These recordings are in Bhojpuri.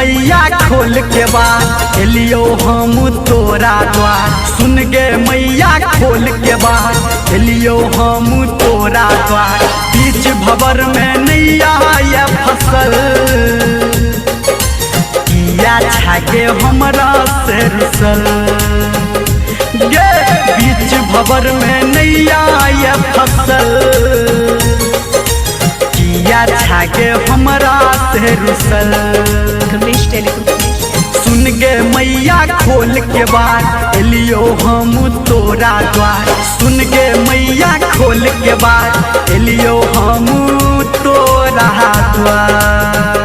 मैया खोल के बात एलियो हम तोरा द्वार। सुन गे मैया खोल के बात एलियो हम तोरा द्वार। बीच भंवर में नैया ये फसल किया छागे हमरा से रुसल। गे बीच भंवर में नैया ये फसल किया छागे हमरा से रुसल। सुन गे मैया खोल के बात एलियो हम तोरा द्वार। सुन गे मैया खोल के बात एलियो हम तोरा द्वार।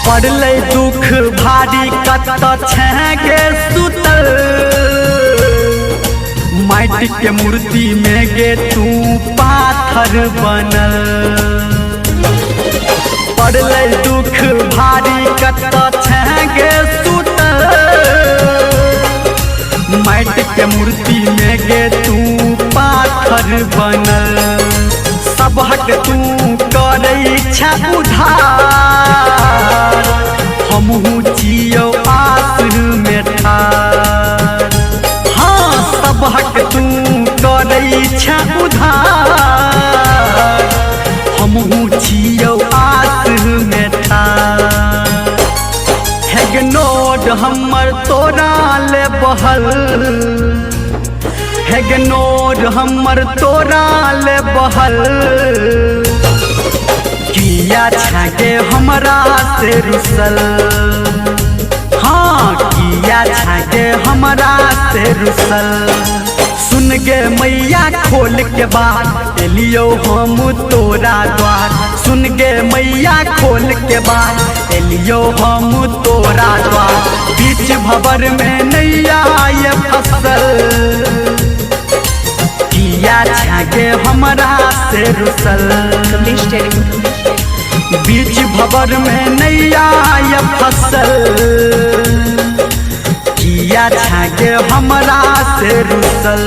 पड़ले दुख भारी कत छेगे सुतल। माटी के मूर्ति में गे तू पाथर बनल। पड़ले दुख भारी कत छेगे सुतल। माटी के मूर्ति में गे तू पाथर बनल। सबहक तू करे इच्छा उधार हमहू जियो आसर में ठार। हाँ सबहक तू करे इच्छा उधार हमहू जियो आसर में ठार। हेगनोड हमर तोरा ले बहल। हेगनोड हमर तोरा ले बहल। किया छागे हमरा से रुसल। हाँ किया छागे हमरा से रुसल। सुन गे मैया खोल के बात एलियो हम तोरा द्वार। सुन गे मैया खोल के बात एलियो हम तोरा द्वार। बीच भंवर में नैया ये फसल किया छागे हमरा से रुसल। बीच भंवर में नैया ये फसल किया छागे हमरा से रुसल।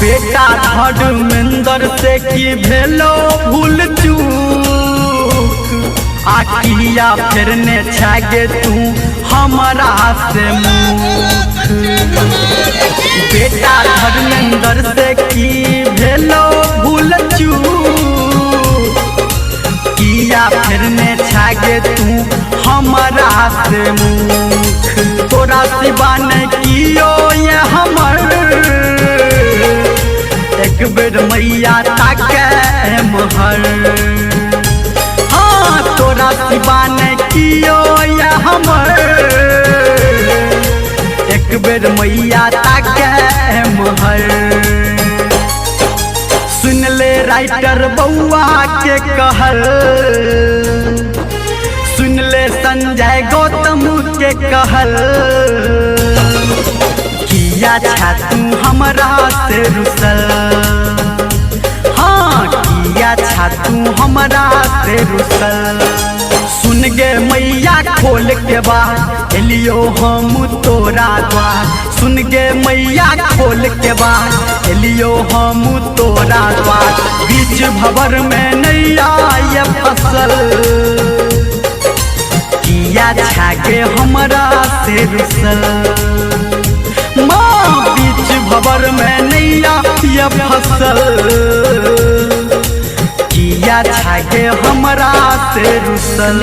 बेटा धर्मेंद्र से की भेलो भूल चूक। आखिया फेरने छागे तू हमरा से मुख। बेटा धर्मेंद्र से की भेलो भूल चूक। किया फेरने छागे तू हमरा से मुख। तोरा सिवा नहीं कियो ये हमर एक बेर मैया ताके महर। हाँ तोरा सिवा नहीं कियो ये हमर एक बेर मैया ताके महर। सुन ले राइटर बउआ के कहल। सुन ले संजय गौतम के कहल। किया छा तू हमरा से रुसल। हाँ किया छा तू हमरा से रुसल। सुन गे मैया खोल के बार एलियो हम तोरा द्वार। सुन गे मैया खोल के बार एलियो हम तोरा द्वार। बीच भंवर में नैया ये फसल किया छागे हमरा से रुसल। माँ बीच भंवर में नैया ये फसल किया छागे हमरा से रुसल।